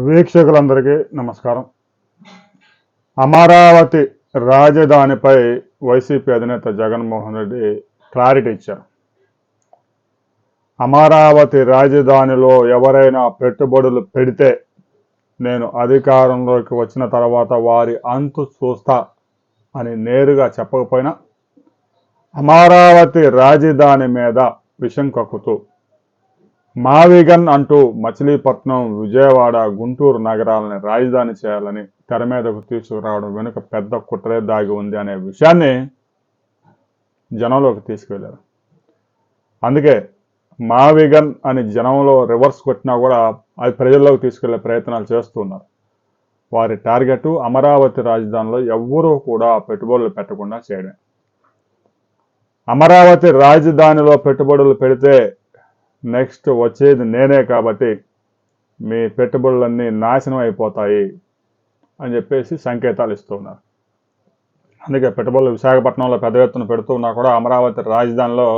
వీక్షకులందరికీ నమస్కారం. అమరావతి రాజధానిపై వైసీపీ అధినేత జగన్మోహన్ రెడ్డి క్లారిటీ ఇచ్చారు. అమరావతి రాజధానిలో ఎవరైనా పెట్టుబడులు పెడితే నేను అధికారంలోకి వచ్చిన తర్వాత వారి అంతు చూస్తా అని నేరుగా చెప్పకపోయినా అమరావతి రాజధాని మీద విషం కక్కుతూ మావిగన్ అంటూ మచిలీపట్నం, విజయవాడ, గుంటూరు నగరాలని రాజధాని చేయాలని తెర మీదకు తీసుకురావడం వెనుక పెద్ద కుట్రే దాగి ఉంది అనే విషయాన్ని జనంలోకి తీసుకువెళ్ళారు. అందుకే మావిగన్ అని జనంలో రివర్స్ కొట్టినా కూడా అది ప్రజల్లోకి తీసుకెళ్లే ప్రయత్నాలు చేస్తున్నారు. వారి టార్గెట్ అమరావతి రాజధానిలో ఎవ్వరూ కూడా పెట్టుబడులు పెట్టకుండా చేయడం. అమరావతి రాజధానిలో పెట్టుబడులు పెడితే నెక్స్ట్ వచ్చేది నేనే కాబట్టి మీ పెట్టుబడులన్నీ నాశనం అయిపోతాయి అని చెప్పేసి సంకేతాలు ఇస్తున్నారు. అందుకే పెట్టుబడులు విశాఖపట్నంలో పెద్ద ఎత్తున పెడుతున్నా కూడా అమరావతి రాజధానిలో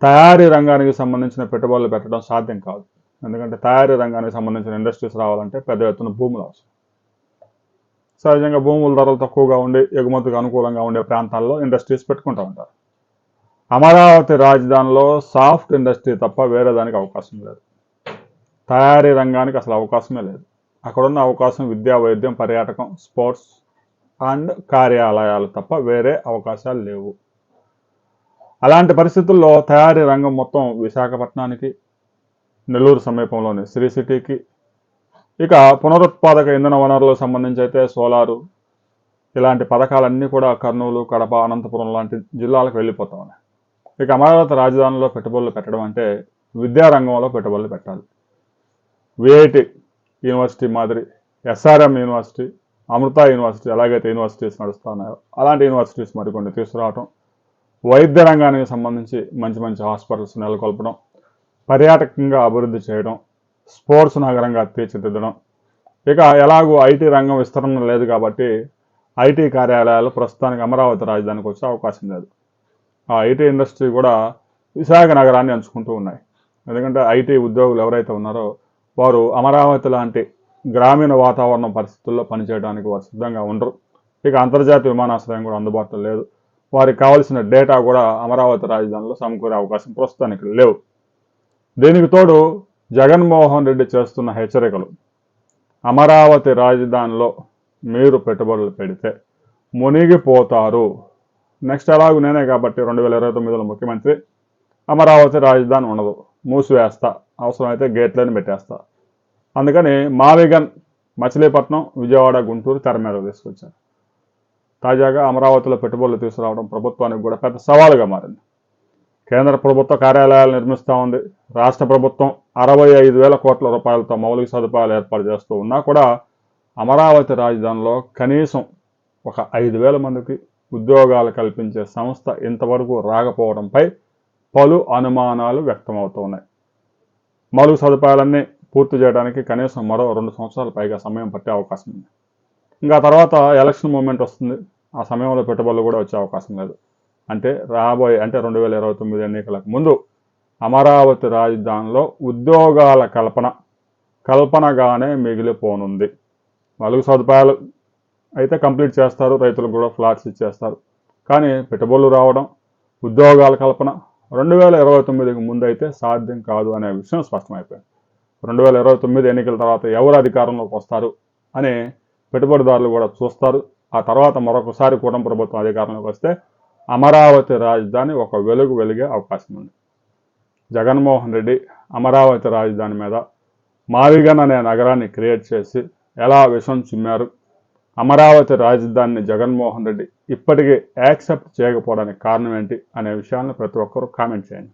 తయారీ రంగానికి సంబంధించిన పెట్టుబడులు పెట్టడం సాధ్యం కాదు. ఎందుకంటే తయారీ రంగానికి సంబంధించిన ఇండస్ట్రీస్ రావాలంటే పెద్ద ఎత్తున భూములు అవసరం. సహజంగా భూముల ధరలు తక్కువగా ఉండి ఎగుమతికి అనుకూలంగా ఉండే ప్రాంతాల్లో ఇండస్ట్రీస్ పెట్టుకుంటూ ఉంటారు. అమరావతి రాజధానిలో సాఫ్ట్ ఇండస్ట్రీ తప్ప వేరే దానికి అవకాశం లేదు. తయారీ రంగానికి అసలు అవకాశమే లేదు. అక్కడున్న అవకాశం విద్యా, వైద్యం, పర్యాటకం, స్పోర్ట్స్ అండ్ కార్యాలయాలు తప్ప వేరే అవకాశాలు లేవు. అలాంటి పరిస్థితుల్లో తయారీ రంగం మొత్తం విశాఖపట్నానికి, నెల్లూరు సమీపంలోని శ్రీ సిటీకి, ఇక పునరుత్పాదక ఇంధన వనరులకు సంబంధించి అయితే సోలారు, ఇలాంటి పథకాలన్నీ కూడా కర్నూలు, కడప, అనంతపురం లాంటి జిల్లాలకు వెళ్ళిపోతా ఉన్నాయి. ఇక అమరావతి రాజధానిలో పెట్టుబడులు పెట్టడం అంటే విద్యారంగంలో పెట్టుబడులు పెట్టాలి. విఐటి యూనివర్సిటీ మాదిరి ఎస్ఆర్ఎం యూనివర్సిటీ, అమృత యూనివర్సిటీ ఎలాగైతే యూనివర్సిటీస్ నడుస్తున్నాయో అలాంటి యూనివర్సిటీస్ మరికొన్ని తీసుకురావడం, వైద్య రంగానికి సంబంధించి మంచి మంచి హాస్పిటల్స్ నెలకొల్పడం, పర్యాటకంగా అభివృద్ధి చేయడం, స్పోర్ట్స్ నగరంగా తీర్చిదిద్దడం. ఇక ఎలాగూ ఐటీ రంగం విస్తరణ లేదు కాబట్టి ఐటీ కార్యాలయాలు ప్రస్తుతానికి అమరావతి రాజధానికి వచ్చే అవకాశం లేదు. ఆ ఐటీ ఇండస్ట్రీ కూడా విశాఖ నగరాన్ని ఎంచుకుంటూ ఉన్నాయి. ఎందుకంటే ఐటీ ఉద్యోగులు ఎవరైతే ఉన్నారో వారు అమరావతి లాంటి గ్రామీణ వాతావరణం పరిస్థితుల్లో పనిచేయడానికి వారు సిద్ధంగా ఉండరు. ఇక అంతర్జాతీయ విమానాశ్రయం కూడా అందుబాటులో లేదు. వారికి కావాల్సిన డేటా కూడా అమరావతి రాజధానిలో సమకూరే అవకాశం ప్రస్తుతానికి లేవు. దీనికి తోడు జగన్మోహన్ రెడ్డి చేస్తున్న హెచ్చరికలు, అమరావతి రాజధానిలో మీరు పెట్టుబడులు పెడితే మునిగిపోతారు, నెక్స్ట్ ఎలాగూ నేనే కాబట్టి 2029లో ముఖ్యమంత్రి, అమరావతి రాజధాని ఉండదు, మూసివేస్తా, అవసరమైతే గేట్లను పెట్టేస్తా. అందుకని మావిగన్ మచిలీపట్నం, విజయవాడ, గుంటూరు తెర మీద తీసుకొచ్చారు. తాజాగా అమరావతిలో పెట్టుబడులు తీసుకురావడం ప్రభుత్వానికి కూడా పెద్ద సవాలుగా మారింది. కేంద్ర ప్రభుత్వ కార్యాలయాలు నిర్మిస్తూ ఉంది. రాష్ట్ర ప్రభుత్వం 65,000 కోట్ల రూపాయలతో మౌలిక సదుపాయాలు ఏర్పాటు చేస్తూ ఉన్నా కూడా అమరావతి రాజధానిలో కనీసం ఒక 5,000 మందికి ఉద్యోగాలు కల్పించే సంస్థ ఇంతవరకు రాకపోవడంపై పలు అనుమానాలు వ్యక్తమవుతూ ఉన్నాయి. మౌలిక సదుపాయాలన్నీ పూర్తి చేయడానికి కనీసం మరో 2 సంవత్సరాల పైగా సమయం పట్టే అవకాశం ఉంది. ఇంకా తర్వాత ఎలక్షన్ మూమెంట్ వస్తుంది. ఆ సమయంలో పెట్టుబడులు కూడా వచ్చే అవకాశం లేదు. అంటే 2029 ఎన్నికలకు ముందు అమరావతి రాజధానిలో ఉద్యోగాల కల్పనగానే మిగిలిపోనుంది. మౌలిక సదుపాయాలు అయితే కంప్లీట్ చేస్తారు, రైతులకు కూడా ఫ్లాట్స్ ఇచ్చేస్తారు. కానీ పెట్టుబడులు రావడం, ఉద్యోగాల కల్పన 2029కి ముందు అయితే సాధ్యం కాదు అనే విషయం స్పష్టమైపోయింది. 2029 ఎన్నికల తర్వాత ఎవరు అధికారంలోకి వస్తారు అని పెట్టుబడిదారులు కూడా చూస్తారు. ఆ తర్వాత మరొకసారి కూటమి ప్రభుత్వం అధికారంలోకి వస్తే అమరావతి రాజధాని ఒక వెలిగే అవకాశం ఉంది. జగన్మోహన్ రెడ్డి అమరావతి రాజధాని మీద మావిగన్ అనే నగరాన్ని క్రియేట్ చేసి ఎలా విషం చిమ్మారు, అమరావతి రాజధానిని జగన్మోహన్ రెడ్డి ఇప్పటికీ యాక్సెప్ట్ చేయకపోవడానికి కారణం ఏంటి అనే విషయాన్ని ప్రతి ఒక్కరూ కామెంట్ చేయండి.